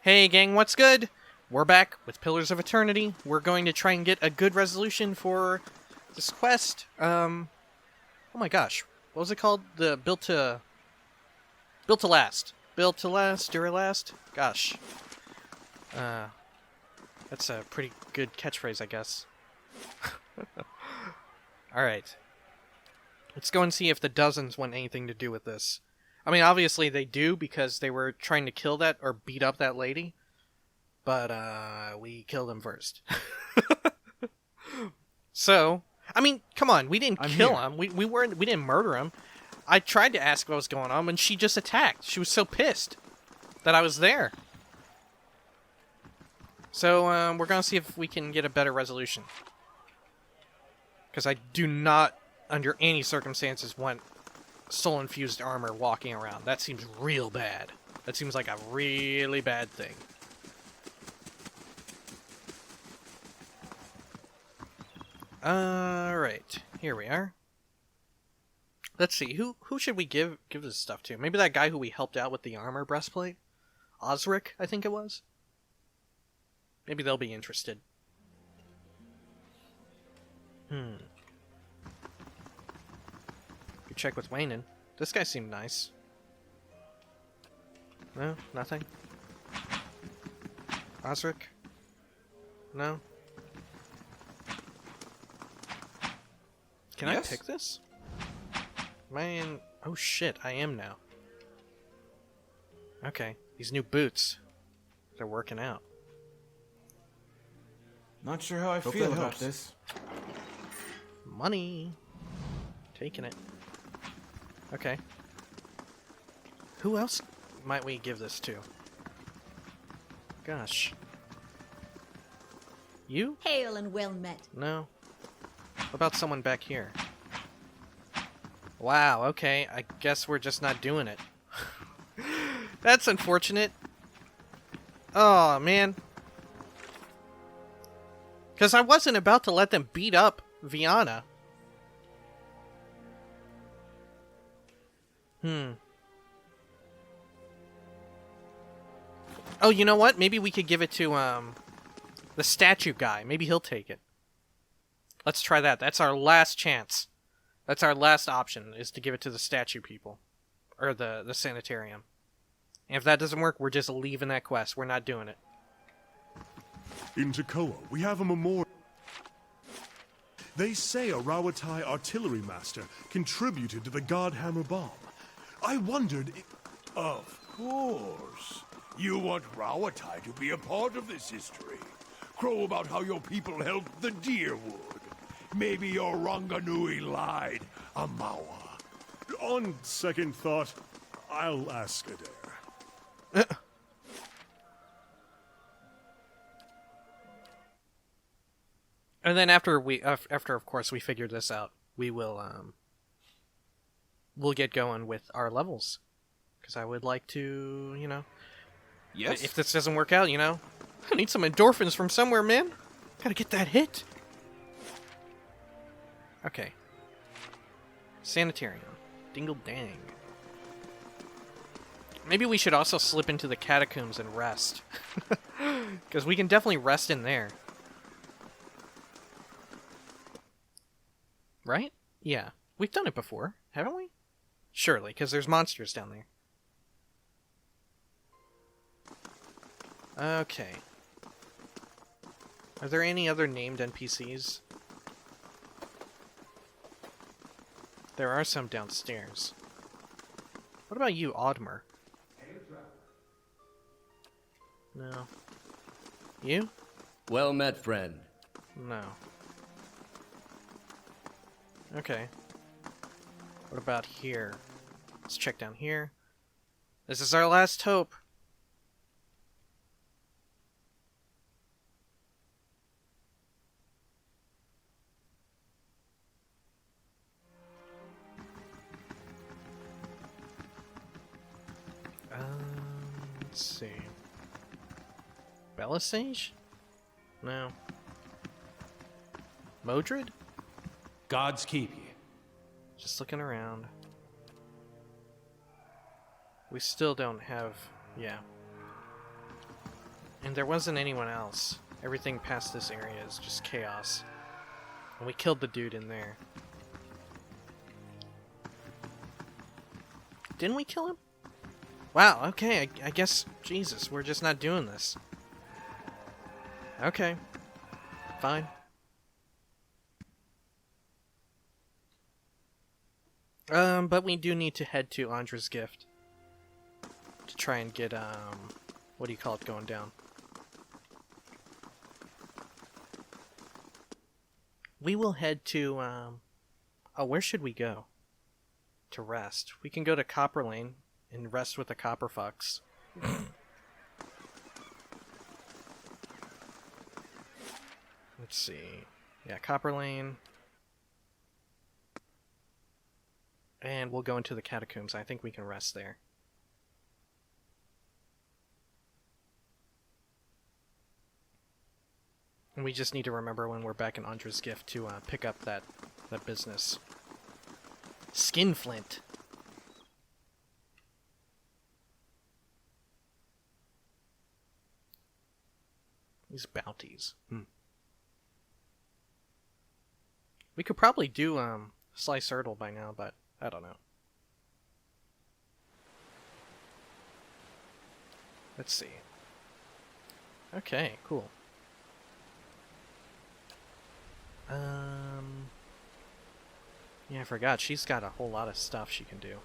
Hey gang, what's good? We're back with Pillars of Eternity. We're going to try and get a good resolution for this quest. Oh my gosh. What was it called? The Built to Last. Built to Last, Duralast? Gosh. That's a pretty good catchphrase, I guess. Alright. Let's go and see if the dozens want anything to do with this. I mean, obviously they do, because they were trying to kill that, or beat up that lady. But, we killed him first. So, I mean, come on, we didn't kill him. We didn't murder him. I tried to ask what was going on, and she just attacked. She was so pissed that I was there. So, we're gonna see if we can get a better resolution. Because I do not, under any circumstances, want soul-infused armor walking around. That seems real bad. That seems like a really bad thing. Alright, here we are. Let's see, who should we give this stuff to? Maybe that guy who we helped out with the armor breastplate? Osric, I think it was? Maybe they'll be interested. You check with Waynon. This guy seemed nice. No? Nothing? Osric? No? Can I pick this? Am I in... Oh shit, I am now. Okay, these new boots. They're working out. Not sure how I Hope feel that about helps. this. Money. Taking it. Okay. Who else might we give this to? Gosh. You? Hail and well met. No. What about someone back here? Wow, okay. I guess we're just not doing it. That's unfortunate. Oh, man. Because I wasn't about to let them beat up Viana. Oh, you know what? Maybe we could give it to, the statue guy. Maybe he'll take it. Let's try that. That's our last chance. That's our last option, is to give it to the statue people. Or the sanitarium. And if that doesn't work, we're just leaving that quest. We're not doing it. In Takoa, we have a memorial. They say a Rawatai artillery master contributed to the Godhammer bomb. I wondered if... Of course. You want Rawatai to be a part of this history. Crow about how your people helped the Deerwood. Maybe your Ranganui lied, Amawa. On second thought, I'll ask Adair. And then after of course we figured this out, we will we'll get going with our levels, because I would like to, you know, Yes. if this doesn't work out, you know, I need some endorphins from somewhere, man. Gotta get that hit. Okay. Sanitarium. Dingle dang. Maybe we should also slip into the catacombs and rest, because we can definitely rest in there. Right? Yeah. We've done it before, haven't we? Surely, because there's monsters down there. Okay. Are there any other named NPCs? There are some downstairs. What about you, Audmer? No. You? Well met, friend. No. Okay. What about here? Let's check down here. This is our last hope. Let's see. Belisage? No. Modred? Gods keep you. Just looking around. We still don't have... Yeah. And there wasn't anyone else. Everything past this area is just chaos. And we killed the dude in there. Didn't we kill him? Wow, okay, I guess, Jesus, we're just not doing this. Okay. Fine. But we do need to head to Andra's gift. To try and get, what do you call it going down? We will head to, oh, where should we go? To rest. We can go to Copper Lane and rest with the Copper Fucks. Let's see. Yeah, Copper Lane. And we'll go into the catacombs. I think we can rest there. And we just need to remember when we're back in Andra's gift to pick up that business. Skinflint. These bounties. We could probably do Slice Hurdle by now, but I don't know. Let's see. Okay, cool. Yeah, I forgot. She's got a whole lot of stuff she can do.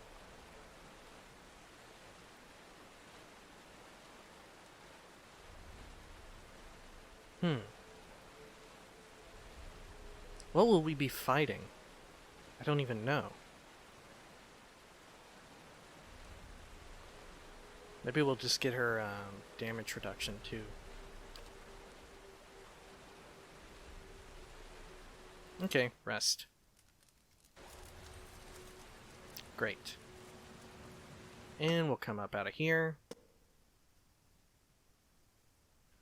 What will we be fighting? I don't even know. Maybe we'll just get her damage reduction too. Okay, rest. Great. And we'll come up out of here.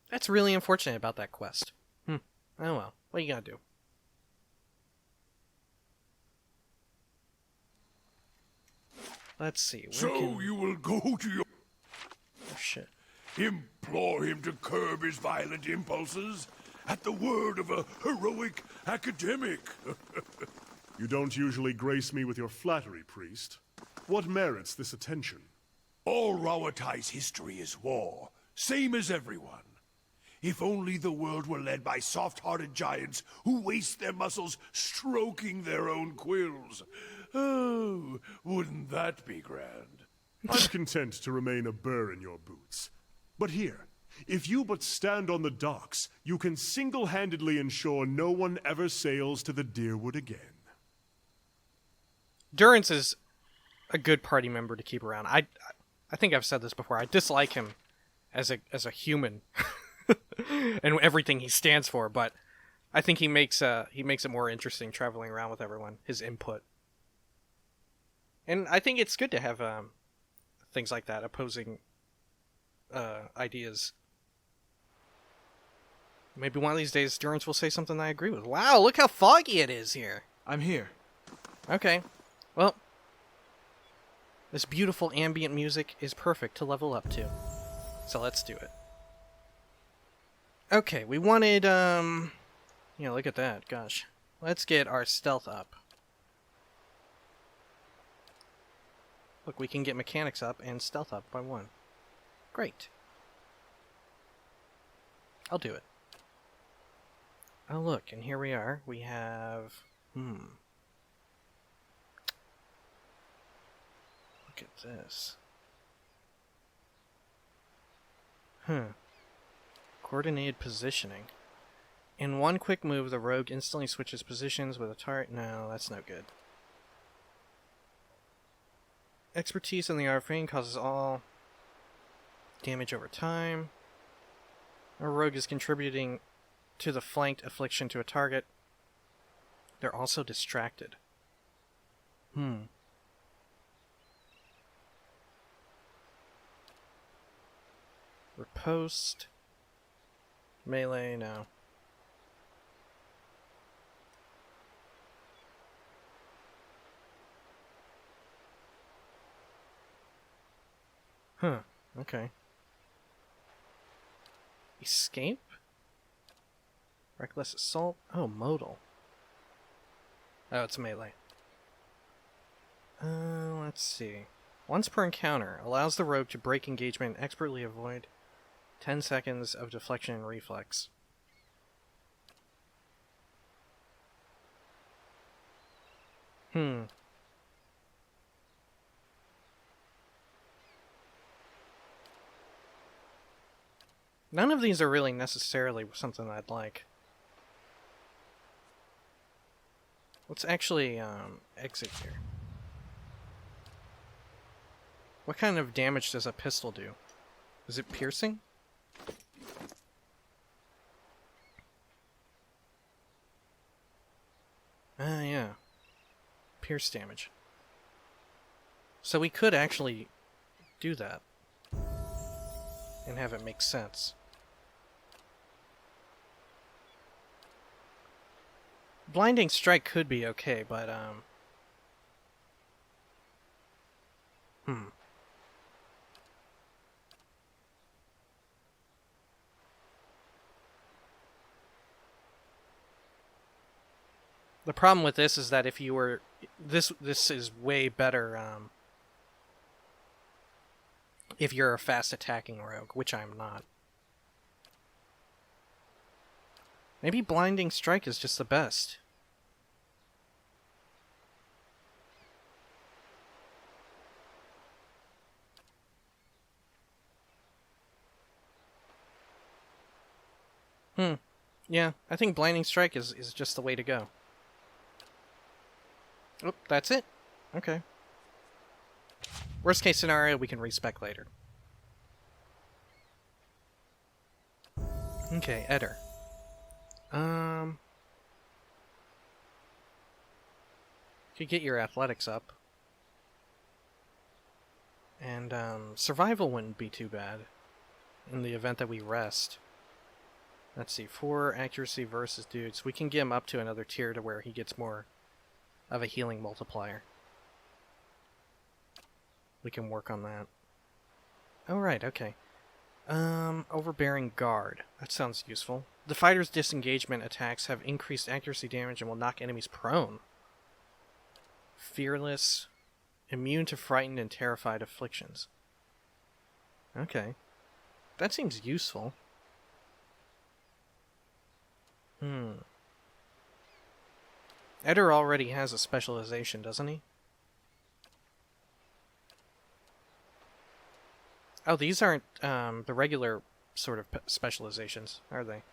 That's really unfortunate about that quest. Oh well, what you gotta do? Let's see. You will go to your... Oh shit. Implore him to curb his violent impulses at the word of a heroic academic. You don't usually grace me with your flattery, priest. What merits this attention? All Rawatai's history is war, same as everyone. If only the world were led by soft-hearted giants who waste their muscles stroking their own quills. Oh, wouldn't that be grand? I'm content to remain a burr in your boots. But here, if you but stand on the docks, you can single-handedly ensure no one ever sails to the Deerwood again. Durance is a good party member to keep around. I think I've said this before. I dislike him as a human and everything he stands for, but I think he makes it more interesting traveling around with everyone. His input, and I think it's good to have things like that, opposing ideas. Maybe one of these days Durance will say something I agree with. Wow, look how foggy it is here. I'm here. Okay, well, this beautiful ambient music is perfect to level up to. So let's do it. Okay, we wanted, yeah, look at that, gosh. Let's get our stealth up. Look, we can get mechanics up and stealth up by 1. Great. I'll do it. Oh, look, and here we are. We have, Look at this. Coordinated positioning. In one quick move, the rogue instantly switches positions with a target. No, that's no good. Expertise in the art of feigning causes all damage over time. A rogue is contributing to the flanked affliction to a target. They're also distracted. Riposte. Melee, no. Okay. Escape? Reckless assault? Oh, modal. Oh, it's melee. Let's see. Once per encounter, allows the rogue to break engagement and expertly avoid 10 seconds of deflection and reflex. None of these are really necessarily something I'd like. Let's actually exit here. What kind of damage does a pistol do? Is it piercing? Ah, yeah. Pierce damage. So we could actually do that. And have it make sense. Blinding Strike could be okay, but, The problem with this is that if you were... This is way better, if you're a fast attacking rogue, which I'm not. Maybe Blinding Strike is just the best. Yeah, I think Blinding Strike is just the way to go. Oh, that's it? Okay. Worst case scenario, we can respec later. Okay, Eder. Could get your athletics up. And, survival wouldn't be too bad in the event that we rest. Let's see, 4 accuracy versus dudes. We can get him up to another tier to where he gets more of a healing multiplier. We can work on that. Oh, right, okay. Overbearing Guard. That sounds useful. The fighter's disengagement attacks have increased accuracy damage and will knock enemies prone. Fearless. Immune to frightened and terrified afflictions. Okay. That seems useful. Eder already has a specialization, doesn't he? Oh, these aren't the regular sort of specializations, are they?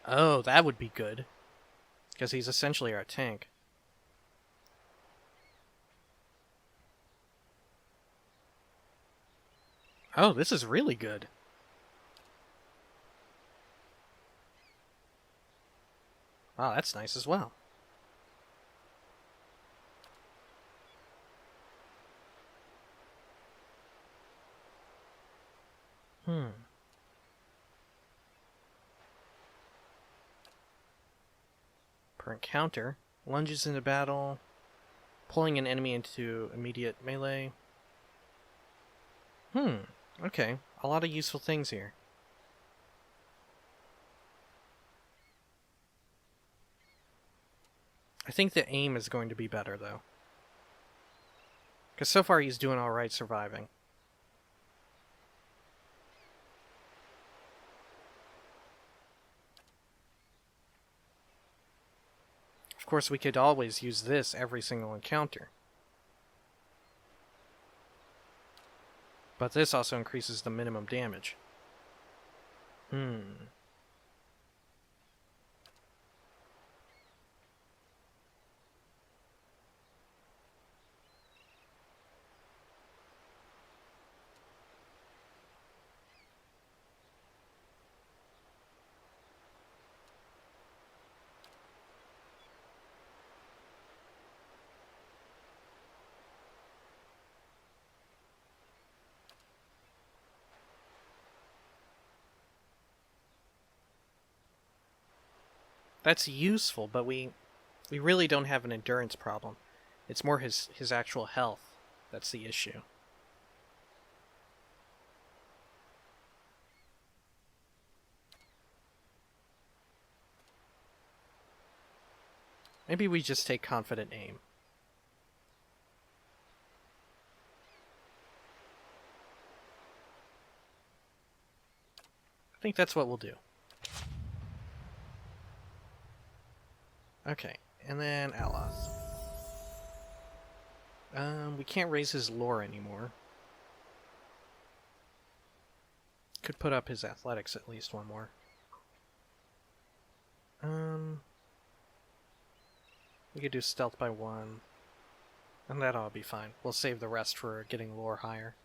Oh, that would be good. Because he's essentially our tank. Oh, this is really good. Wow, that's nice as well. Per encounter, lunges into battle, pulling an enemy into immediate melee. Okay, a lot of useful things here. I think the aim is going to be better, though. Because so far he's doing alright surviving. Of course, we could always use this every single encounter. But this also increases the minimum damage. That's useful, but we really don't have an endurance problem. It's more his actual health that's the issue. Maybe we just take confident aim. I think that's what we'll do. Okay, and then Aloth. We can't raise his lore anymore. Could put up his athletics at least one more. We could do stealth by 1. And that ought to be fine. We'll save the rest for getting lore higher.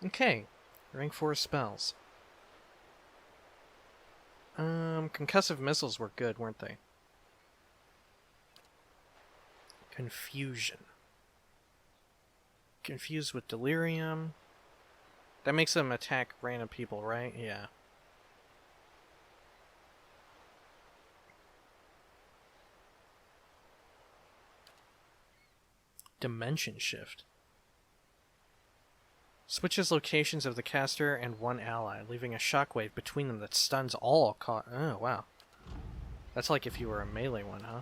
Okay. Rank 4 spells. Concussive missiles were good, weren't they? Confusion. Confused with delirium. That makes them attack random people, right? Yeah. Dimension shift. Switches locations of the caster and one ally, leaving a shockwave between them that stuns all oh, wow. That's like if you were a melee one, huh?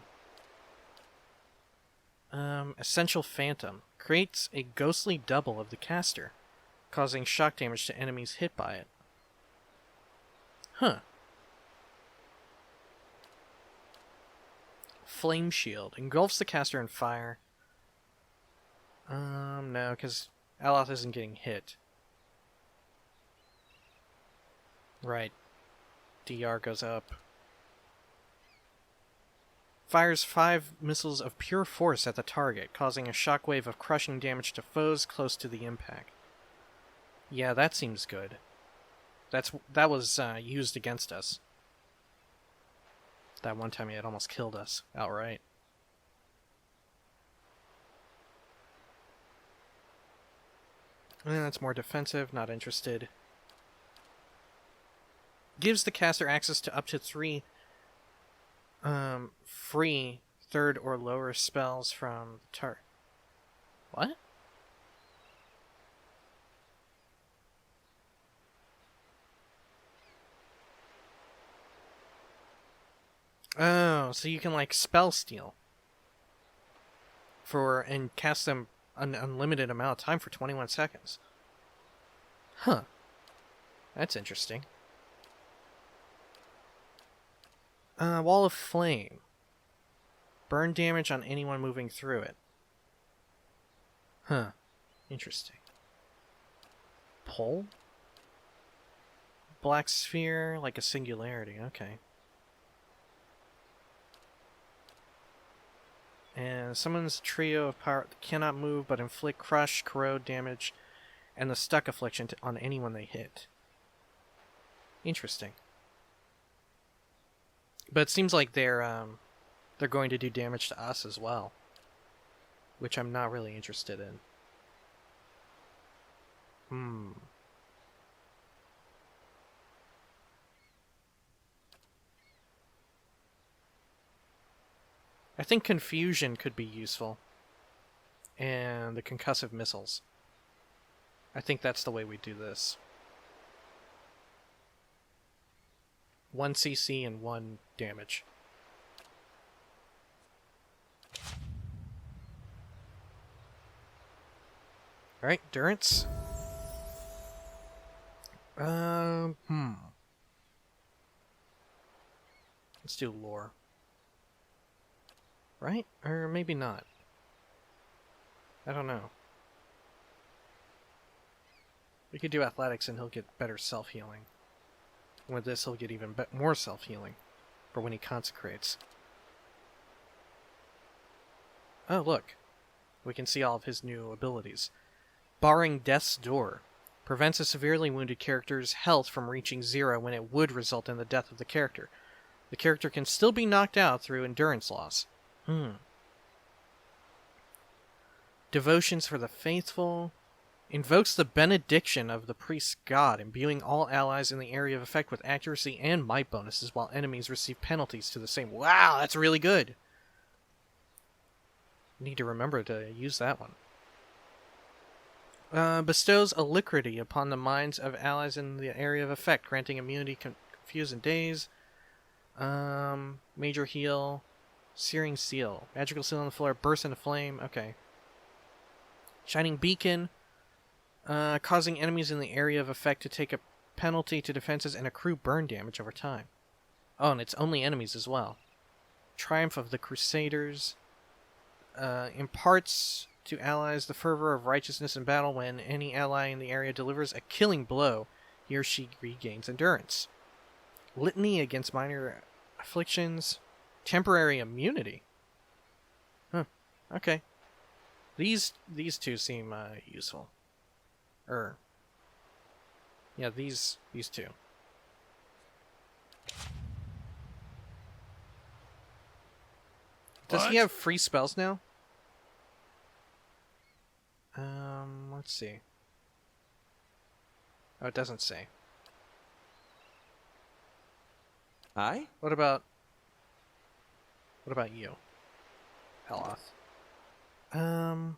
Essential Phantom. Creates a ghostly double of the caster, causing shock damage to enemies hit by it. Huh. Flame Shield. Engulfs the caster in fire. No, because Aloth isn't getting hit. Right. DR goes up. Fires 5 missiles of pure force at the target, causing a shockwave of crushing damage to foes close to the impact. Yeah, that seems good. That was used against us. That one time he had almost killed us outright. And that's more defensive, not interested. Gives the caster access to up to 3 free 3rd or lower spells from the target. What? Oh, so you can like spell steal and cast them an unlimited amount of time for 21 seconds. Huh. That's interesting. Wall of Flame. Burn damage on anyone moving through it. Huh. Interesting. Pull? Black Sphere, like a singularity. Okay. And summons a trio of power that cannot move but inflict crush, corrode damage, and the stuck affliction on anyone they hit. Interesting. But it seems like they're going to do damage to us as well, which I'm not really interested in. I think Confusion could be useful. And the concussive missiles. I think that's the way we do this. 1 CC and 1 damage. Alright, Durance. Let's do lore. Right? Or maybe not. I don't know. We could do athletics and he'll get better self-healing. With this, he'll get even more self-healing for when he consecrates. Oh, look. We can see all of his new abilities. Barring Death's Door. Prevents a severely wounded character's health from reaching 0 when it would result in the death of the character. The character can still be knocked out through endurance loss. Devotions for the Faithful. Invokes the benediction of the priest's god, imbuing all allies in the area of effect with accuracy and might bonuses, while enemies receive penalties to the same. Wow, that's really good. Need to remember to use that one. Bestows alacrity upon the minds of allies in the area of effect, granting immunity confused in days. Major heal. Searing seal. Magical seal on the floor. Burst into flame. Okay. Shining beacon. Causing enemies in the area of effect to take a penalty to defenses and accrue burn damage over time. Oh, and it's only enemies as well. Triumph of the Crusaders. Imparts to allies the fervor of righteousness in battle. When any ally in the area delivers a killing blow, he or she regains endurance. Litany against minor afflictions. Temporary immunity. Huh. Okay. These two seem useful. Yeah, these two. Does he have free spells now? Let's see. Oh, it doesn't say. Aye? What about you, Heloth? No,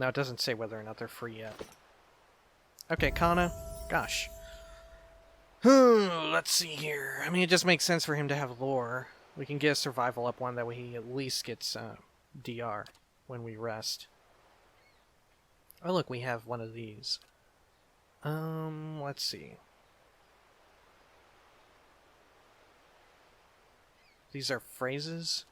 it doesn't say whether or not they're free yet. Okay, Kana. Gosh. Let's see here. I mean, it just makes sense for him to have lore. We can get a survival up one, that way he at least gets DR when we rest. Oh, look, we have one of these. Let's see. These are phrases.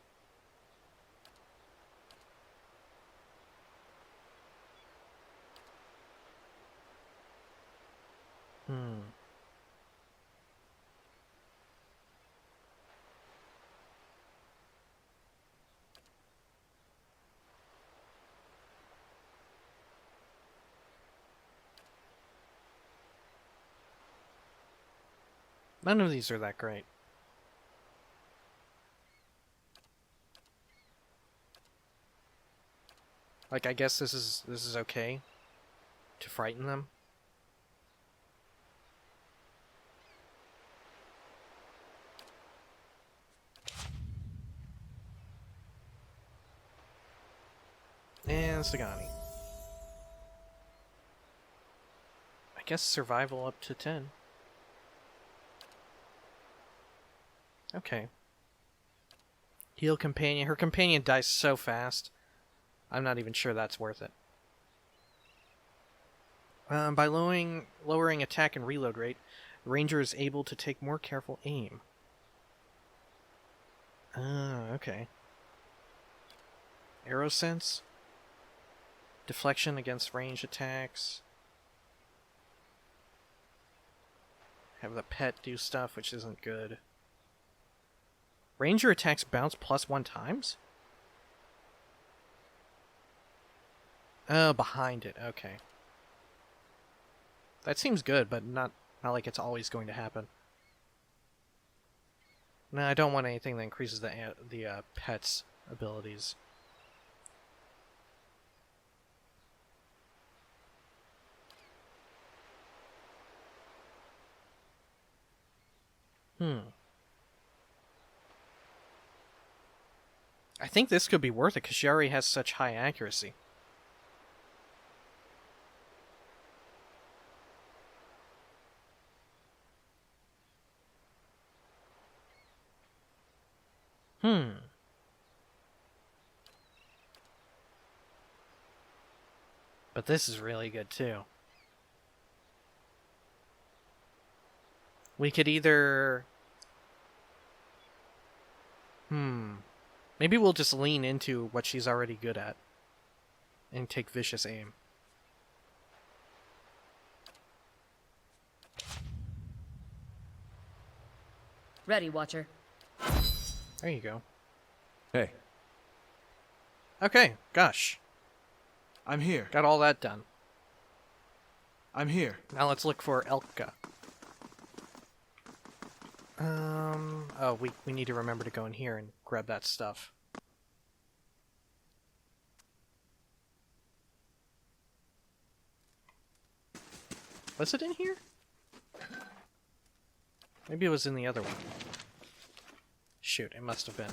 None of these are that great. Like, I guess this is okay to frighten them. And Sagani. I guess survival up to 10. Okay. Heal companion. Her companion dies so fast. I'm not even sure that's worth it. By lowering attack and reload rate, the ranger is able to take more careful aim. Okay. Arrow sense. Deflection against range attacks. Have the pet do stuff, which isn't good. Ranger attacks bounce +1 times? Oh, behind it. Okay. That seems good, but not like it's always going to happen. No, I don't want anything that increases the pet's abilities. I think this could be worth it because she already has such high accuracy. But this is really good too. We could either... Maybe we'll just lean into what she's already good at and take vicious aim. Ready, Watcher. There you go. Hey, Okay, gosh. I'm here. Got all that done. I'm here. Now let's look for Elka. Oh, we need to remember to go in here and grab that stuff. Was it in here? Maybe it was in the other one. Shoot, it must have been.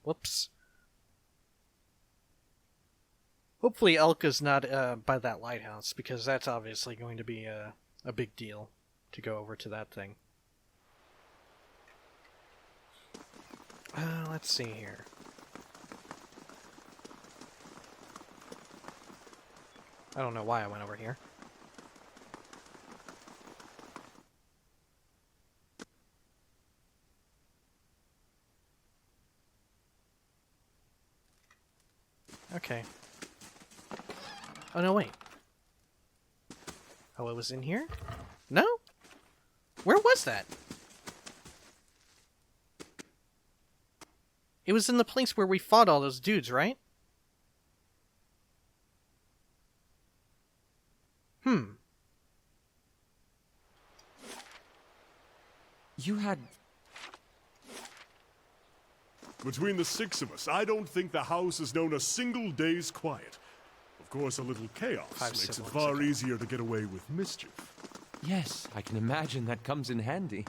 Whoops. Hopefully Elka's not by that lighthouse, because that's obviously going to be a big deal to go over to that thing. Let's see here. I don't know why I went over here. Okay. Oh, no, wait. Oh, it was in here? No? Where was that? It was in the place where we fought all those dudes, right? You had... Between the 6 of us, I don't think the house has known a single day's quiet. Of course, a little chaos 5 makes it siblings, far okay. easier to get away with mischief. Yes, I can imagine that comes in handy.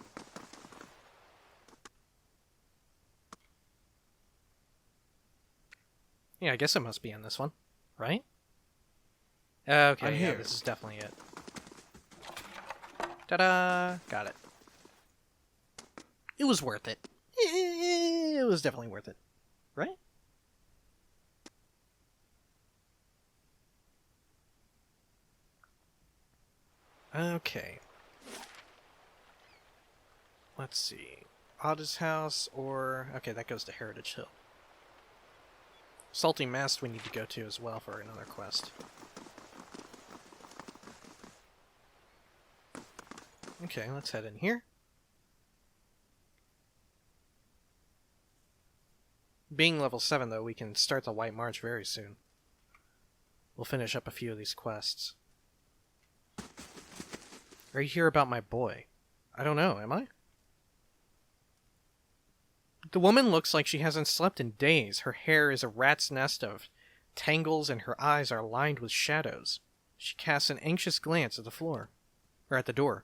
Yeah, I guess it must be in this one, right? Okay, I'm yeah, here. this is definitely it. Ta-da! Got it. It was worth it. It was definitely worth it, right? Okay. Let's see. Otta's house or... Okay, that goes to Heritage Hill. Salty Mast we need to go to as well for another quest. Okay, let's head in here. Being level 7, though, we can start the White March very soon. We'll finish up a few of these quests. Are you here about my boy? I don't know, am I? The woman looks like she hasn't slept in days. Her hair is a rat's nest of tangles and her eyes are lined with shadows. She casts an anxious glance at the floor, or at the door.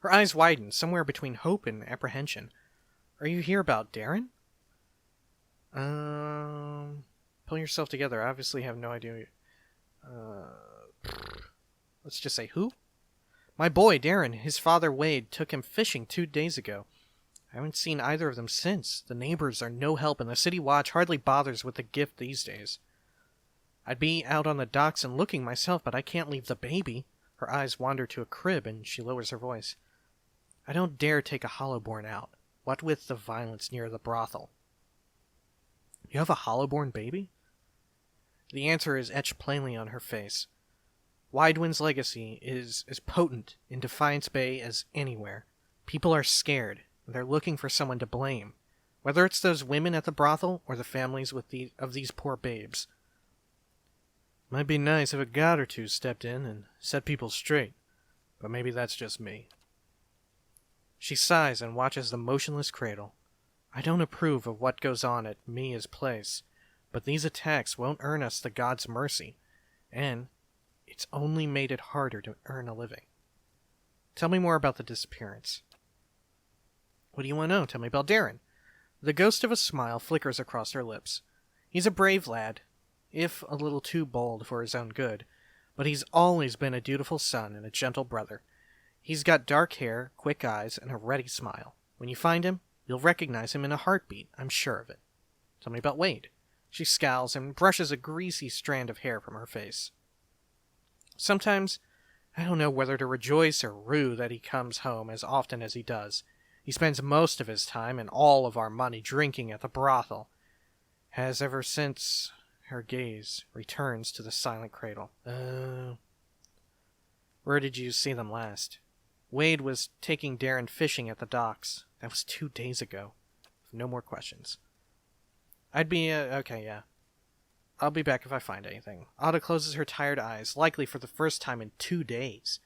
Her eyes widen, somewhere between hope and apprehension. Are you here about Darren? Pull yourself together. I obviously have no idea. Let's just say who? My boy, Darren. His father, Wade, took him fishing 2 days ago. I haven't seen either of them since. The neighbors are no help, and the city watch hardly bothers with the gift these days. I'd be out on the docks and looking myself, but I can't leave the baby. Her eyes wander to a crib, and she lowers her voice. I don't dare take a hollowborn out. What with the violence near the brothel? You have a hollowborn baby? The answer is etched plainly on her face. Widewind's legacy is as potent in Defiance Bay as anywhere. People are scared, and they're looking for someone to blame, whether it's those women at the brothel or the families of these poor babes. Might be nice if a god or two stepped in and set people straight, but maybe that's just me. She sighs and watches the motionless cradle. I don't approve of what goes on at Mia's place, but these attacks won't earn us the god's mercy, and it's only made it harder to earn a living. Tell me more about the disappearance. What do you want to know? Tell me about Darren. The ghost of a smile flickers across her lips. He's a brave lad, if a little too bold for his own good, but he's always been a dutiful son and a gentle brother. He's got dark hair, quick eyes, and a ready smile. When you find him, you'll recognize him in a heartbeat, I'm sure of it. Tell me about Wade. She scowls and brushes a greasy strand of hair from her face. Sometimes, I don't know whether to rejoice or rue that he comes home as often as he does. He spends most of his time and all of our money drinking at the brothel. Has ever since her gaze returns to the silent cradle. Where did you see them last? Wade was taking Darren fishing at the docks. That was 2 days ago. No more questions. I'd be, okay, yeah. I'll be back if I find anything. Otta closes her tired eyes, likely for the first time in 2 days.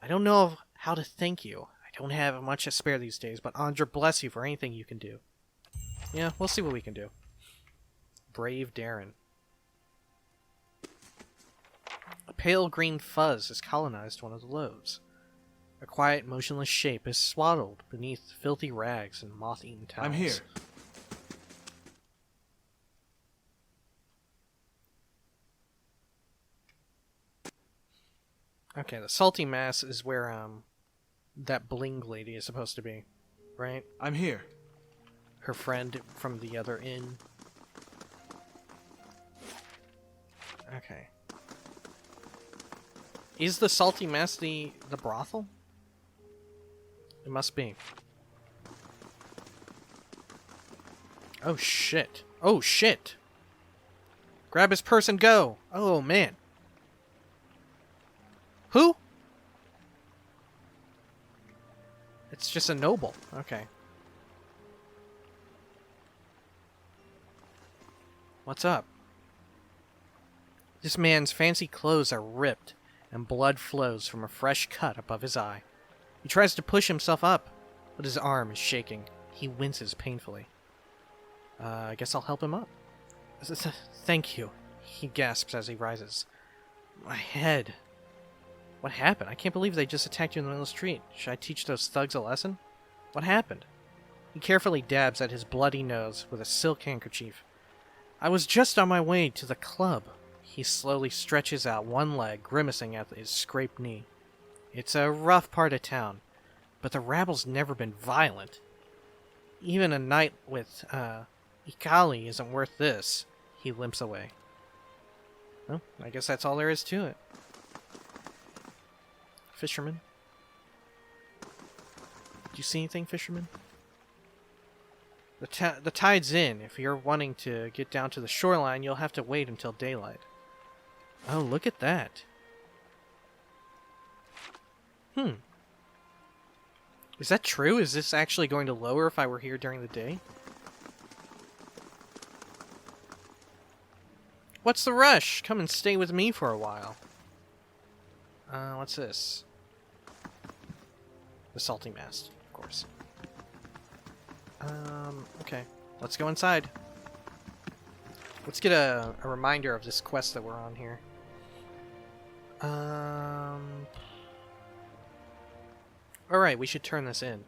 I don't know how to thank you. I don't have much to spare these days, but Andra bless you for anything you can do. Yeah, we'll see what we can do. Brave Darren. A pale green fuzz has colonized one of the loaves. A quiet, motionless shape is swaddled beneath filthy rags and moth-eaten towels. I'm here. Okay, the salty mass is where, that bling lady is supposed to be, right? I'm here. her friend from the other inn. Okay. Is the Salty Mast the brothel? It must be. Oh shit. Oh shit. Grab his purse and go. Oh man. Who? It's just a noble. Okay. What's up? This man's fancy clothes are ripped, and blood flows from a fresh cut above his eye. He tries to push himself up, but his arm is shaking. He winces painfully. I guess I'll help him up. Thank you, he gasps as he rises. My head. What happened? I can't believe they just attacked you in the middle of the street. Should I teach those thugs a lesson? What happened? He carefully dabs at his bloody nose with a silk handkerchief. I was just on my way to the club. He slowly stretches out one leg, grimacing at his scraped knee. It's a rough part of town, but the rabble's never been violent. Even a night with, Ikali isn't worth this. He limps away. Well, I guess that's all there is to it. Fisherman? Do you see anything, fisherman? The tide's in. If you're wanting to get down to the shoreline, you'll have to wait until daylight. Oh, look at that. Is that true? Is this actually going to lower if I were here during the day? What's the rush? Come and stay with me for a while. What's this? The Salty Mast, of course. Okay. Let's go inside. Let's get a reminder of this quest that we're on here. Alright, we should turn this in.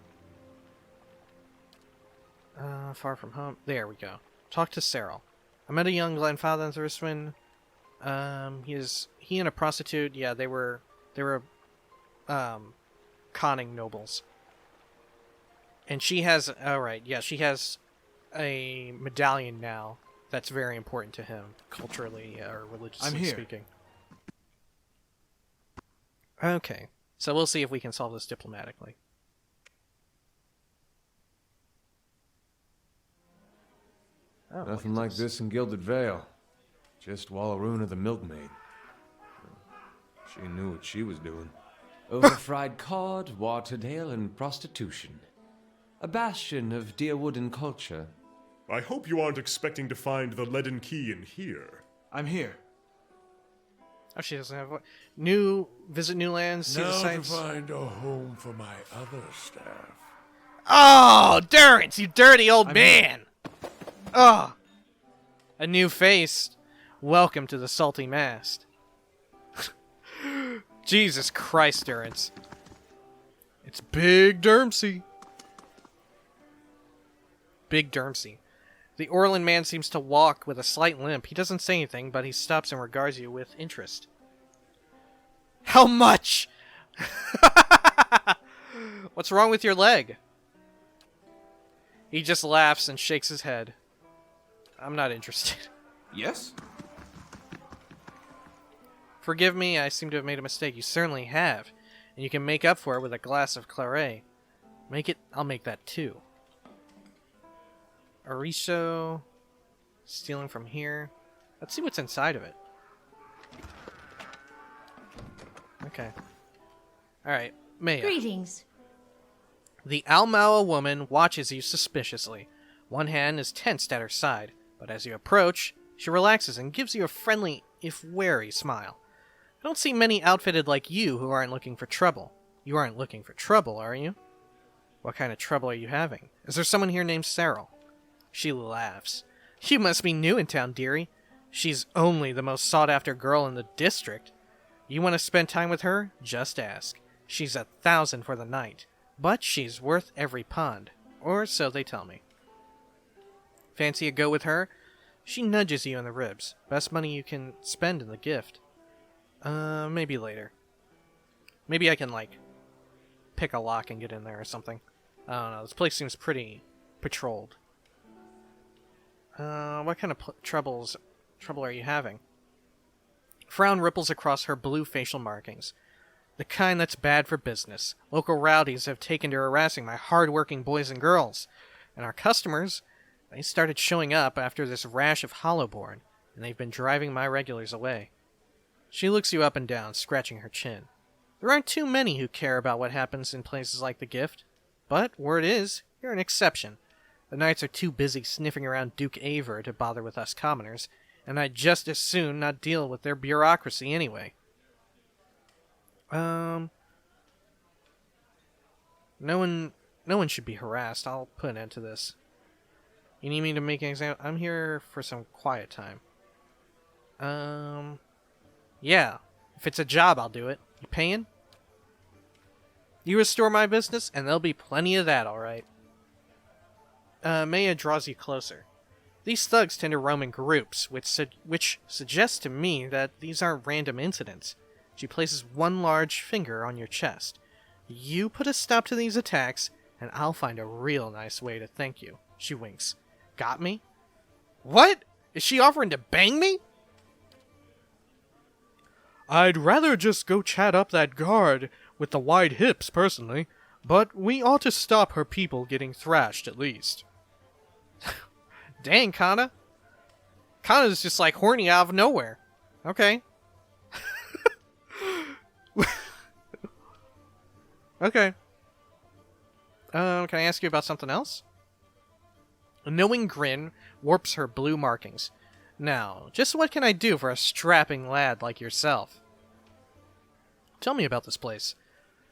Far from home. There we go. Talk to Cyril. I met a young Glenfather Thurswin. He and a prostitute, yeah, they were conning nobles. And she has, alright, yeah, she has a medallion now that's very important to him, culturally or religiously speaking. Okay, so we'll see if we can solve this diplomatically. Oh, Nothing like this in Gilded Vale. Just Walaruna the milkmaid. She knew what she was doing. Overfried cod, watered ale, and prostitution. A bastion of Deerwooden culture. I hope you aren't expecting to find the leaden key in here. I'm here. Oh, she doesn't have visit new lands, see the Now to sights. find a home for my other staff. Oh, Durance, you dirty old man! Oh, a new face. Welcome to the Salty Mast. Jesus Christ, Durance. It's Big Durmsy. Big Durmsy. The Orland man seems to walk with a slight limp. He doesn't say anything, but he stops and regards you with interest. How much? What's wrong with your leg? He just laughs and shakes his head. I'm not interested. Yes? Forgive me, I seem to have made a mistake. You certainly have. And you can make up for it with a glass of claret. I'll make that too. Orisho. Stealing from here. Let's see what's inside of it. Okay. Alright, Maya. Greetings. The Almaua woman watches you suspiciously. One hand is tensed at her side, but as you approach, she relaxes and gives you a friendly, if wary, smile. I don't see many outfitted like you who aren't looking for trouble. You aren't looking for trouble, are you? What kind of trouble are you having? Is there someone here named Cyril? She laughs. You must be new in town, dearie. She's only the most sought-after girl in the district. You want to spend time with her? Just ask. She's 1,000 for the night, but she's worth every pond, or so they tell me. Fancy a go with her? She nudges you in the ribs. Best money you can spend in the gift. Maybe later. Maybe I can, pick a lock and get in there or something. I don't know. This place seems pretty patrolled. What kind of trouble are you having? Frown ripples across her blue facial markings. The kind that's bad for business. Local rowdies have taken to harassing my hard-working boys and girls. And our customers, they started showing up after this rash of Hollowborn, and they've been driving my regulars away. She looks you up and down, scratching her chin. There aren't too many who care about what happens in places like the Gift. But, word is, you're an exception. The Knights are too busy sniffing around Duke Aver to bother with us commoners, and I'd just as soon not deal with their bureaucracy anyway. No one should be harassed. I'll put an end to this. You need me to make an example? I'm here for some quiet time. Yeah. If it's a job, I'll do it. You paying? You restore my business, and there'll be plenty of that, alright. Maya draws you closer. These thugs tend to roam in groups, which suggests to me that these aren't random incidents. She places one large finger on your chest. You put a stop to these attacks, and I'll find a real nice way to thank you. She winks. Got me? What? Is she offering to bang me? I'd rather just go chat up that guard with the wide hips, personally, but we ought to stop her people getting thrashed, at least. Dang, Kana. Kana's just like horny out of nowhere. Okay. Okay. Can I ask you about something else? A knowing grin warps her blue markings. Now, just what can I do for a strapping lad like yourself? Tell me about this place.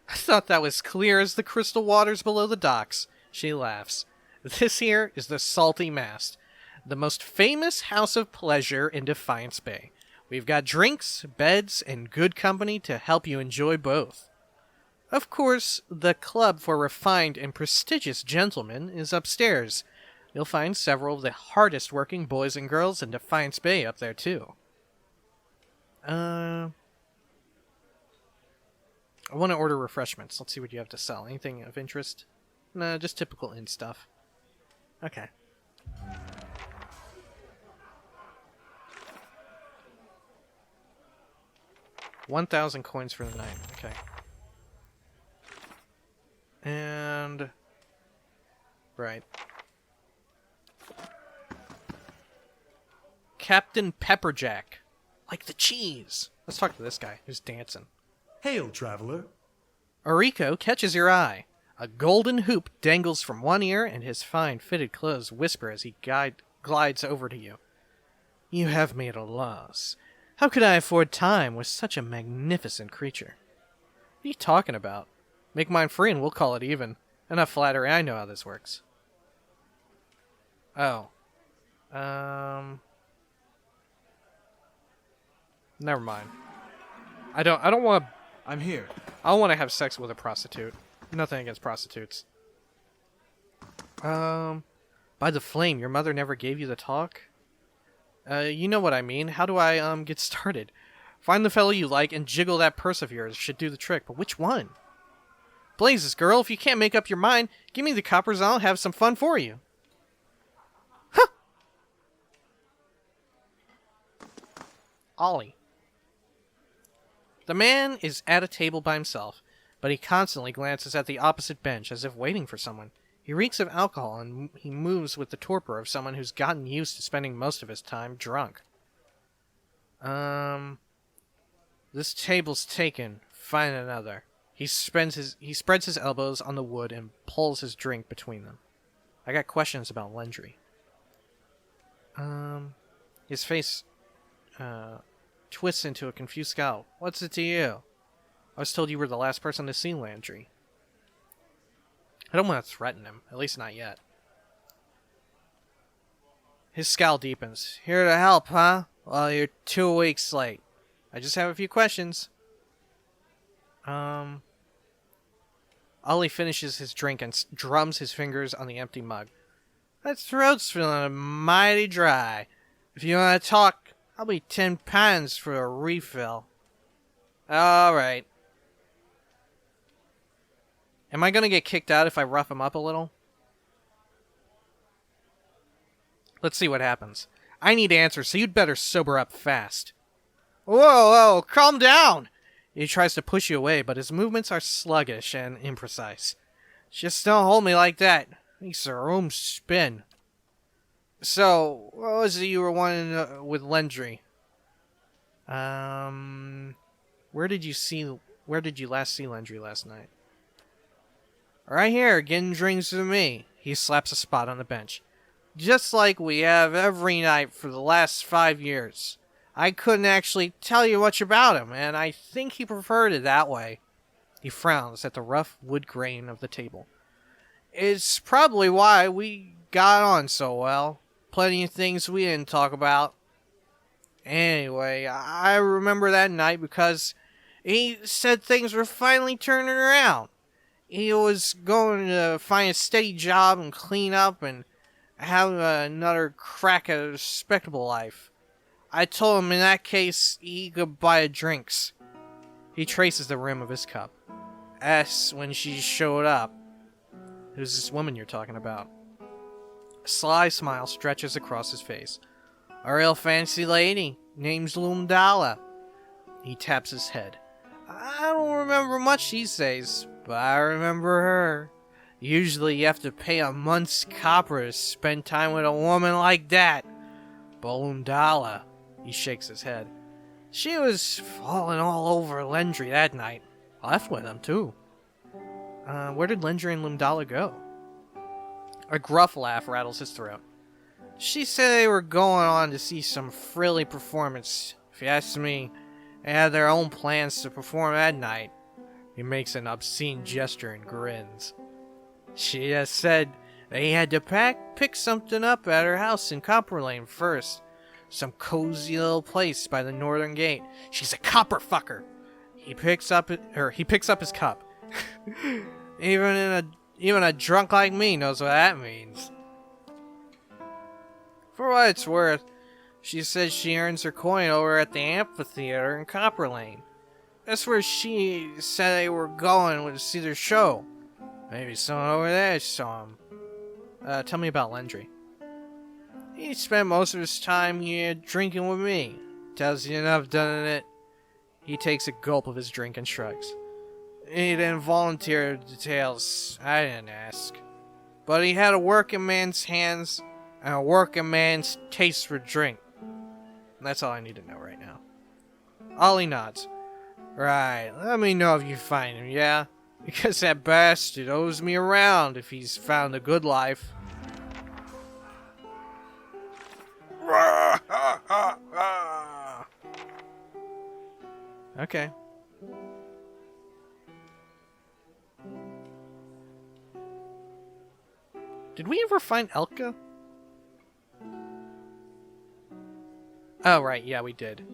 I thought that was clear as the crystal waters below the docks. She laughs. This here is the Salty Mast, the most famous house of pleasure in Defiance Bay. We've got drinks, beds, and good company to help you enjoy both. Of course, the club for refined and prestigious gentlemen is upstairs. You'll find several of the hardest working boys and girls in Defiance Bay up there, too. I want to order refreshments. Let's see what you have to sell. Anything of interest? Nah, just typical inn stuff. Okay. $1,000 coins for the night. Okay. And... right. Captain Pepperjack. Like the cheese. Let's talk to this guy who's dancing. Hail, traveler. Oriko catches your eye. A golden hoop dangles from one ear, and his fine fitted clothes whisper as he glides over to you. You have me at a loss. How could I afford time with such a magnificent creature? What are you talking about? Make mine free and we'll call it even. Enough flattery, I know how this works. Oh. Never mind. I don't want to... I'm here. I don't want to have sex with a prostitute. Nothing against prostitutes. By the flame, your mother never gave you the talk? You know what I mean. How do I, get started? Find the fellow you like and jiggle that purse of yours should do the trick, but which one? Blazes, girl, if you can't make up your mind, give me the coppers and I'll have some fun for you. Huh! Ollie. The man is at a table by himself, but he constantly glances at the opposite bench as if waiting for someone. He reeks of alcohol, and he moves with the torpor of someone who's gotten used to spending most of his time drunk. This table's taken. Find another. He spreads his elbows on the wood and pulls his drink between them. I got questions about Lendry. His face, twists into a confused scowl. What's it to you? I was told you were the last person to see Landry. I don't want to threaten him, at least not yet. His scowl deepens. Here to help, huh? Well, you're 2 weeks late. I just have a few questions. Ollie finishes his drink and drums his fingers on the empty mug. That throat's feeling mighty dry. If you want to talk, I'll be 10 pounds for a refill. Alright. Am I gonna get kicked out if I rough him up a little? Let's see what happens. I need answers, so you'd better sober up fast. Whoa, calm down! He tries to push you away, but his movements are sluggish and imprecise. Just don't hold me like that. Makes the room spin. So, what was it you were wanting with Lendry? Where did you last see Lendry last night? Right here, getting drinks with me. He slaps a spot on the bench. Just like we have every night for the last 5 years. I couldn't actually tell you much about him, and I think he preferred it that way. He frowns at the rough wood grain of the table. It's probably why we got on so well. Plenty of things we didn't talk about. Anyway, I remember that night because he said things were finally turning around. He was going to find a steady job and clean up and have another crack at a respectable life. I told him in that case he could buy drinks. He traces the rim of his cup. Asks when she showed up. Who's this woman you're talking about? A sly smile stretches across his face. A real fancy lady. Name's Lumdala. He taps his head. I don't remember much these days, but I remember her. Usually you have to pay a month's copper to spend time with a woman like that. But Lumdala, he shakes his head. She was falling all over Lendry that night. Left with him, too. Where did Lendry and Lumdala go? A gruff laugh rattles his throat. She said they were going on to see some frilly performance. If you ask me, they had their own plans to perform that night. He makes an obscene gesture and grins. She just said they had to pick something up at her house in Copper Lane first. Some cozy little place by the northern gate. She's a copper fucker. He picks up his cup. Even a drunk like me knows what that means. For what it's worth, she says she earns her coin over at the amphitheater in Copper Lane. That's where she said they were going to see their show. Maybe someone over there saw him. Tell me about Lendry. He spent most of his time here drinking with me. Tells you enough, doesn't it? He takes a gulp of his drink and shrugs. He didn't volunteer details. I didn't ask. But he had a working man's hands and a working man's taste for drink. And that's all I need to know right now. Ollie nods. Right, let me know if you find him, yeah? Because that bastard owes me around if he's found a good life. Okay. Did we ever find Elka? Oh, right, yeah, we did.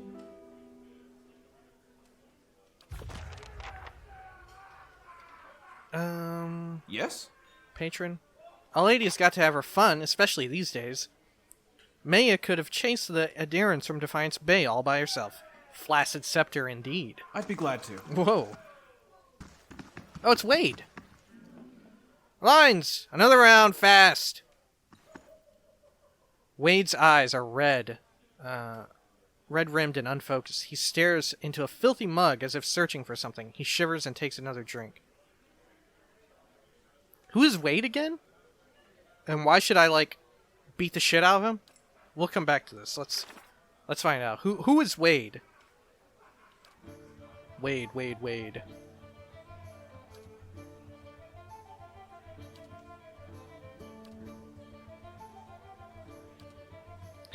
Yes? Patron? A lady's got to have her fun, especially these days. Maya could have chased the Durance from Defiance Bay all by herself. Flaccid scepter indeed. I'd be glad to. Whoa. Oh, it's Wade. Lines! Another round, fast! Wade's eyes are red. Red-rimmed and unfocused. He stares into a filthy mug as if searching for something. He shivers and takes another drink. Who is Wade again? And why should I, beat the shit out of him? We'll come back to this. Let's find out. Who is Wade? Wade.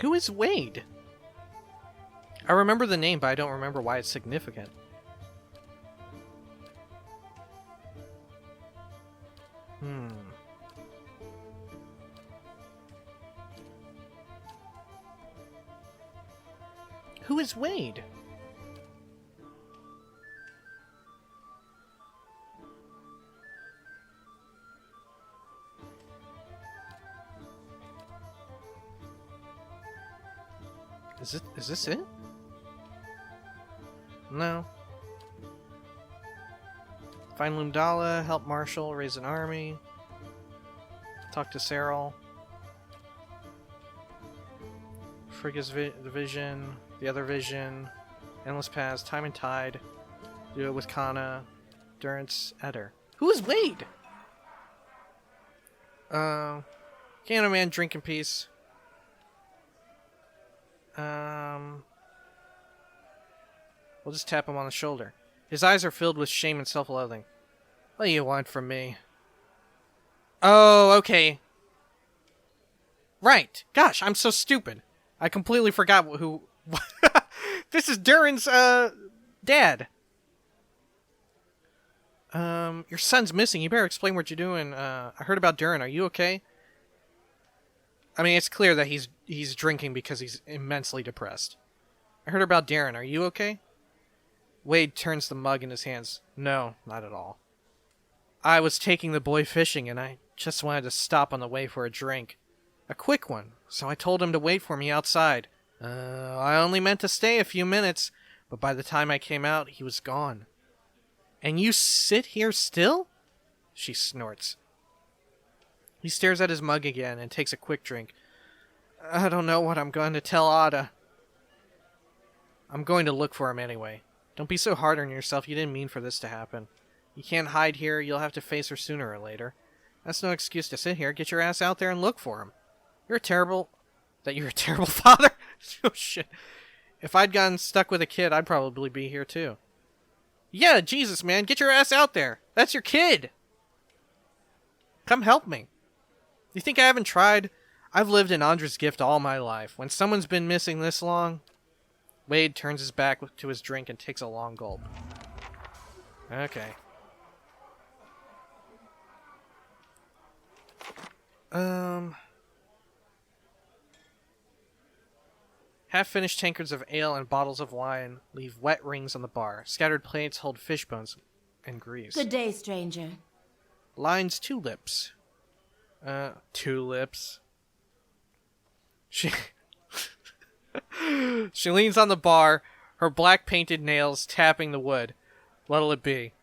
Who is Wade? I remember the name, but I don't remember why it's significant. Who is Wade? Is this it? No. Find Lumdala, help Marshall, raise an army. Talk to Cyril. Frigga's the Vision, the other Vision, Endless Past, Time and Tide, do it with Kana, Durance, Eder. Who is Wade? Piano Man, Drink in Peace. We'll just tap him on the shoulder. His eyes are filled with shame and self-loathing. What do you want from me? Oh, okay. Right. Gosh, I'm so stupid. I completely forgot who... This is Duran's, dad. Your son's missing. You better explain what you're doing. I heard about Duran. Are you okay? I mean, it's clear that he's drinking because he's immensely depressed. I heard about Darren. Are you okay? Wade turns the mug in his hands. No, not at all. I was taking the boy fishing, and I just wanted to stop on the way for a drink. A quick one, so I told him to wait for me outside. I only meant to stay a few minutes, but by the time I came out, he was gone. And you sit here still? She snorts. He stares at his mug again and takes a quick drink. I don't know what I'm going to tell Ada. I'm going to look for him anyway. Don't be so hard on yourself. You didn't mean for this to happen. You can't hide here. You'll have to face her sooner or later. That's no excuse to sit here. Get your ass out there and look for him. You're a terrible father? Oh, shit. If I'd gotten stuck with a kid, I'd probably be here, too. Yeah, Jesus, man. Get your ass out there. That's your kid. Come help me. You think I haven't tried? I've lived in Andra's gift all my life. When someone's been missing this long... Wade turns his back to his drink and takes a long gulp. Okay. Half-finished tankards of ale and bottles of wine leave wet rings on the bar. Scattered plates hold fish bones and grease. Good day, stranger. Lines two lips. Two lips. She leans on the bar, her black painted nails tapping the wood. What'll it be?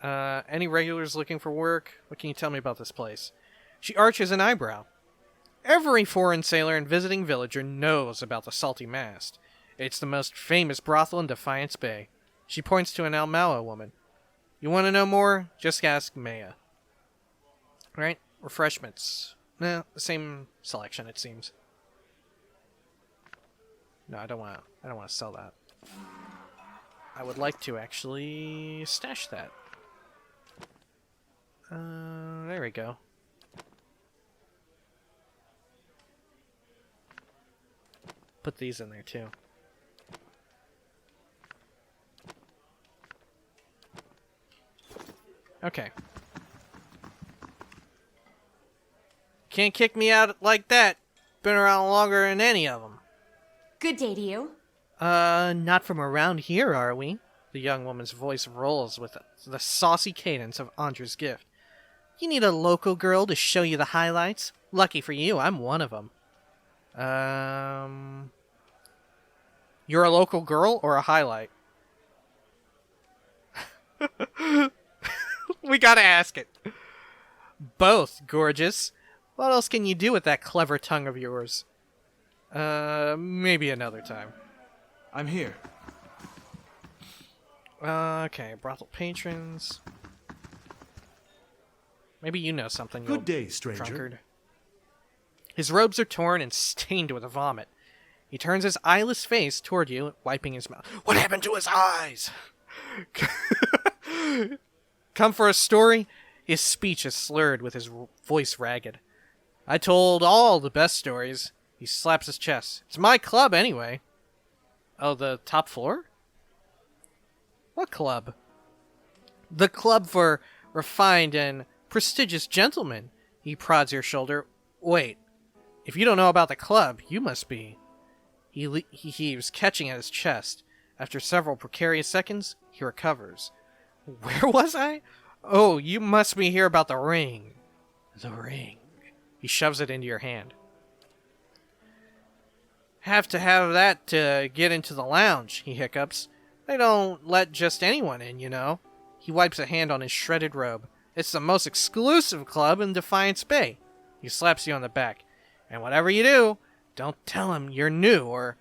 Any regulars looking for work? What can you tell me about this place? She arches an eyebrow. Every foreign sailor and visiting villager knows about the Salty Mast. It's the most famous brothel in Defiance Bay. She points to an Almala woman. You want to know more? Just ask Maya. Right? Refreshments. No, the same selection, it seems. No, I don't want to sell that. I would like to actually stash that. There we go. Put these in there too. Okay. Can't kick me out like that. Been around longer than any of them. Good day to you. Not from around here, are we? The young woman's voice rolls with the saucy cadence of Andra's gift. You need a local girl to show you the highlights? Lucky for you, I'm one of them. You're a local girl or a highlight? We gotta ask it. Both, gorgeous. What else can you do with that clever tongue of yours? Maybe another time. I'm here. Okay, brothel patrons. Maybe you know something. Good day, stranger. Drunkard. His robes are torn and stained with vomit. He turns his eyeless face toward you, wiping his mouth. What happened to his eyes? Come for a story? His speech is slurred with his voice ragged. I told all the best stories. He slaps his chest. It's my club anyway. Oh, the top floor? What club? The club for refined and prestigious gentlemen. He prods your shoulder. Wait. If you don't know about the club, you must be. He heaves, catching at his chest. After several precarious seconds, he recovers. Where was I? Oh, you must be here about the ring. The ring. He shoves it into your hand. Have to have that to get into the lounge, he hiccups. They don't let just anyone in, you know. He wipes a hand on his shredded robe. It's the most exclusive club in Defiance Bay. He slaps you on the back. And whatever you do, Don't tell him you're new, or...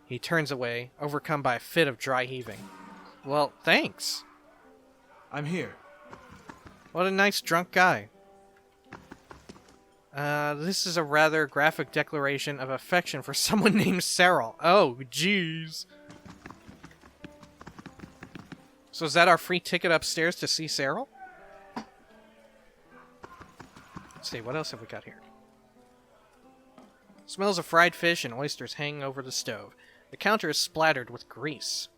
He turns away, overcome by a fit of dry heaving. Well, thanks. I'm here. What a nice drunk guy. This is a rather graphic declaration of affection for someone named Cyril. Oh, jeez. So is that our free ticket upstairs to see Cyril? Let's see, what else have we got here? Smells of fried fish and oysters hanging over the stove. The counter is splattered with grease.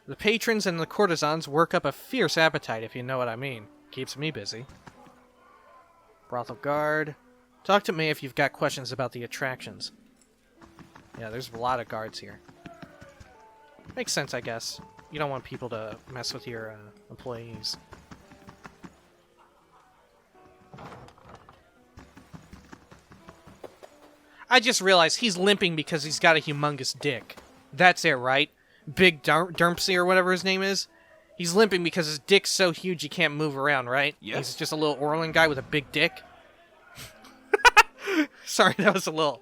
The patrons and the courtesans work up a fierce appetite, if you know what I mean. Keeps me busy. Brothel guard. Talk to me if you've got questions about the attractions. Yeah, there's a lot of guards here. Makes sense, I guess. You don't want people to mess with your employees. I just realized he's limping because he's got a humongous dick. That's it, right? Big Durmpsy or whatever his name is. He's limping because his dick's so huge he can't move around, right? Yes. He's just a little Orland guy with a big dick. Sorry, that was a little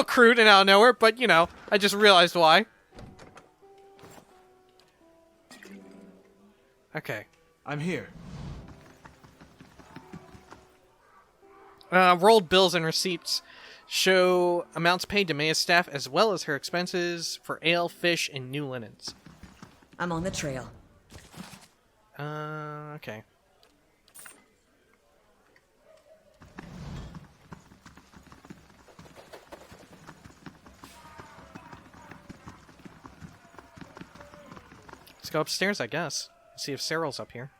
crude and out of nowhere, but, you know, I just realized why. Okay. I'm here. Rolled bills and receipts show amounts paid to Maya's staff as well as her expenses for ale, fish, and new linens. I'm on the trail. Okay. Let's go upstairs, I guess. See if Cyril's up here.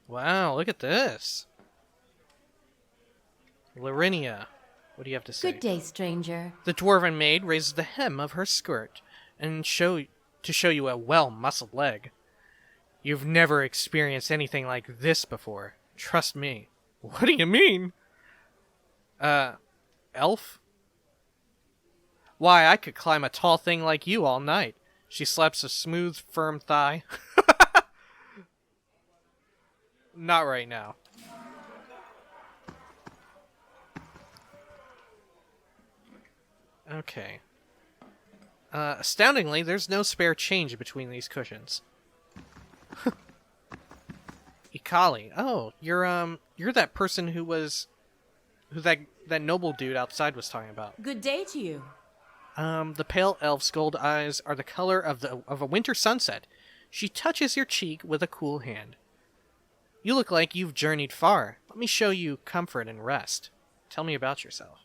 Wow, look at this. Larinia, what do you have to say? Good day, stranger. The dwarven maid raises the hem of her skirt and to show you a well-muscled leg. You've never experienced anything like this before. Trust me. What do you mean? Elf? Why, I could climb a tall thing like you all night. She slaps a smooth, firm thigh. Not right now. Okay. Astoundingly, there's no spare change between these cushions. Ikali. Oh, you're that person who that noble dude outside was talking about. Good day to you. The pale elf's gold eyes are the color of a winter sunset. She touches your cheek with a cool hand. You look like you've journeyed far. Let me show you comfort and rest. Tell me about yourself.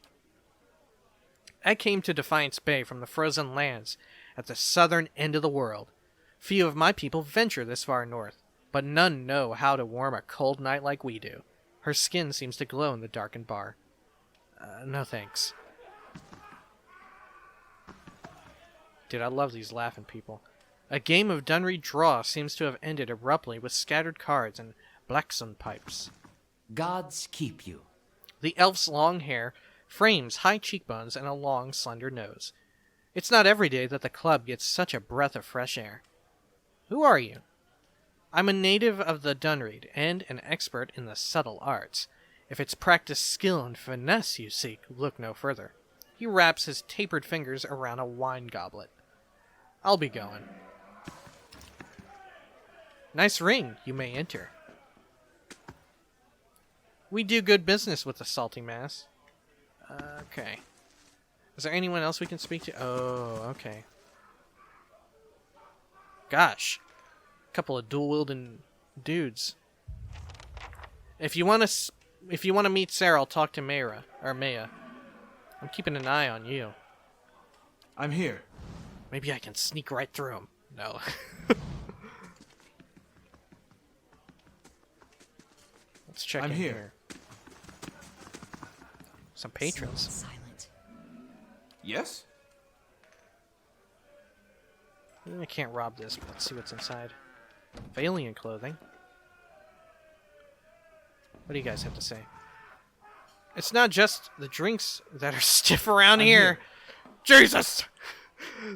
I came to Defiance Bay from the frozen lands at the southern end of the world. Few of my people venture this far north, but none know how to warm a cold night like we do. Her skin seems to glow in the darkened bar. No thanks. Dude, I love these laughing people. A game of Dunry Draw seems to have ended abruptly with scattered cards and Blacksun pipes. Gods keep you. The elf's long hair frames high cheekbones and a long, slender nose. It's not every day that the club gets such a breath of fresh air. Who are you? I'm a native of the Dunreed and an expert in the subtle arts. If it's practice, skill, and finesse you seek, look no further. He wraps his tapered fingers around a wine goblet. I'll be going. Nice ring. You may enter. We do good business with the Salty Mass. Okay. Is there anyone else we can speak to? Oh, okay. Gosh. Couple of dual-wielding dudes. If you want to meet Sarah, I'll talk to Maya. I'm keeping an eye on you. I'm here. Maybe I can sneak right through him. No. Let's check I'm in here. here. Some patrons. Silent. Yes? I can't rob this, but let's see what's inside. Valiant clothing. What do you guys have to say? It's not just the drinks that are stiff around here. Jesus!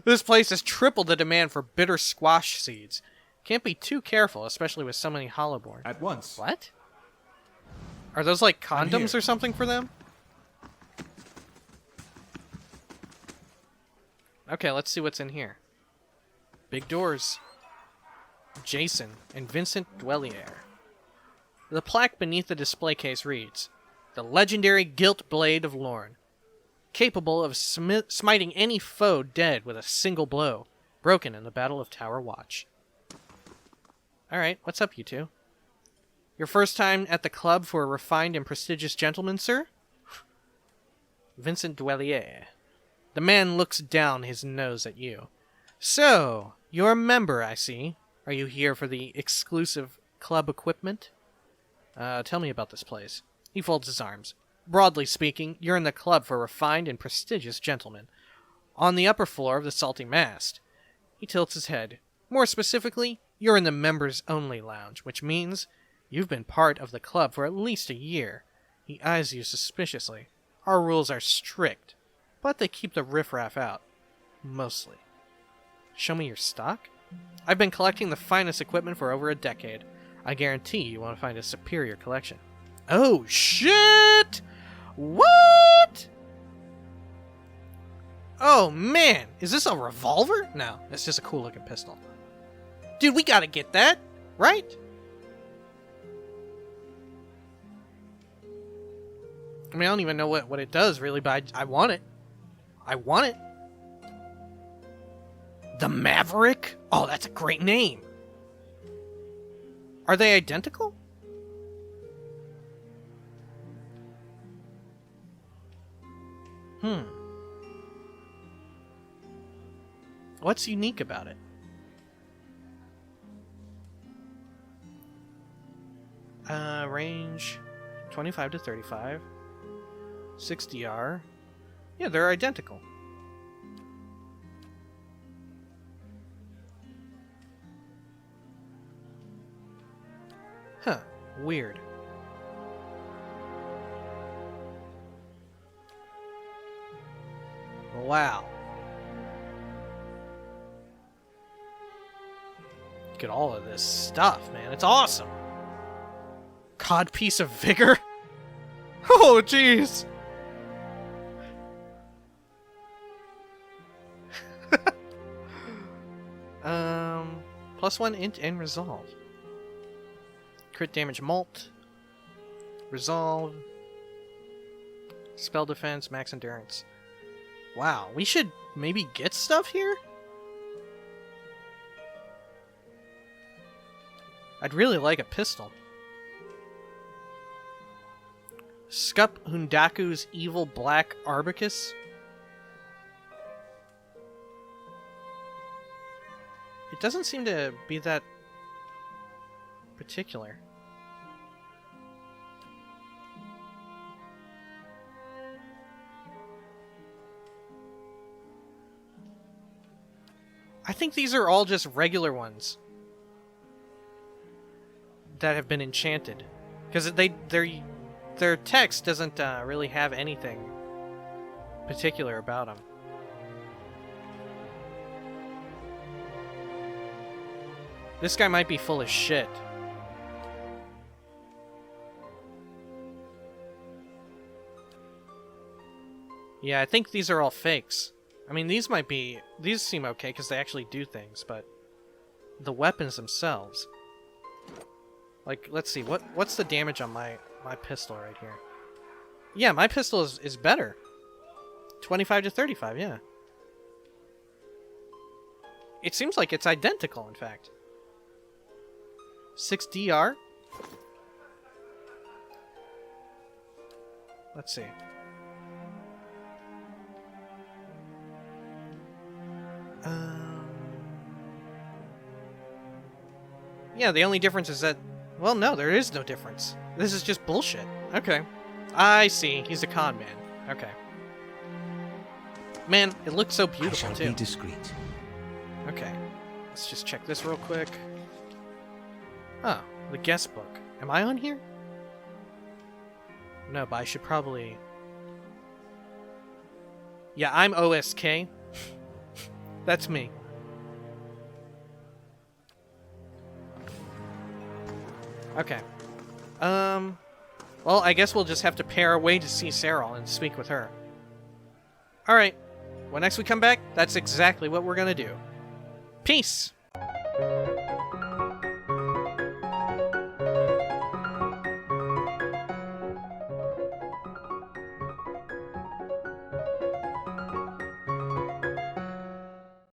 This place has tripled the demand for bitter squash seeds. Can't be too careful, especially with so many hollowborn. At once. What? Are those like I'm condoms here. or something for them? Okay, let's see what's in here. Big doors. Jason and Vincent Dwellier. The plaque beneath the display case reads, "The legendary Gilt Blade of Lorne, capable of smiting any foe dead with a single blow, broken in the Battle of Tower Watch." Alright, what's up, you two? Your first time at the club for a refined and prestigious gentleman, sir? Vincent Dwellier. The man looks down his nose at you. So, you're a member, I see. Are you here for the exclusive club equipment? Tell me about this place. He folds his arms. Broadly speaking, you're in the club for refined and prestigious gentlemen. On the upper floor of the Salty Mast. He tilts his head. More specifically, you're in the members-only lounge, which means you've been part of the club for at least a year. He eyes you suspiciously. Our rules are strict, but they keep the riffraff out. Mostly. Show me your stock? I've been collecting the finest equipment for over a decade. I guarantee you want to find a superior collection. Oh, shit! What? Oh, man. Is this a revolver? No, it's just a cool-looking pistol. Dude, we gotta get that, right? I mean, I don't even know what it does, really, but I want it. I want it. The Maverick? Oh, that's a great name. Are they identical? What's unique about it? Range 25 to 35. 6DR. Yeah, they're identical. Huh, weird. Wow. Look at all of this stuff, man. It's awesome. Codpiece of Vigor? Oh, jeez. +1 int and resolve. Crit damage mult. Resolve. Spell defense, max endurance. Wow, we should maybe get stuff here? I'd really like a pistol. Scup Hundaku's Evil Black Arbicus. It doesn't seem to be that particular. I think these are all just regular ones that have been enchanted, because their text doesn't really have anything particular about them. This guy might be full of shit. Yeah, I think these are all fakes. I mean, these seem okay because they actually do things, but the weapons themselves. Like, let's see, what's the damage on my pistol right here? Yeah, my pistol is better. 25 to 35, yeah. It seems like it's identical, in fact. 6DR? Let's see. Yeah, the only difference is that... Well, no, there is no difference. This is just bullshit. Okay. I see. He's a con man. Okay. Man, it looks so beautiful, too. Be discreet. Okay. Let's just check this real quick. Oh, the guest book. Am I on here? No, but I should probably... Yeah, I'm OSK. That's me. Okay. Well, I guess we'll just have to pay our way to see Cyril and speak with her. Alright. When next we come back, that's exactly what we're gonna do. Peace!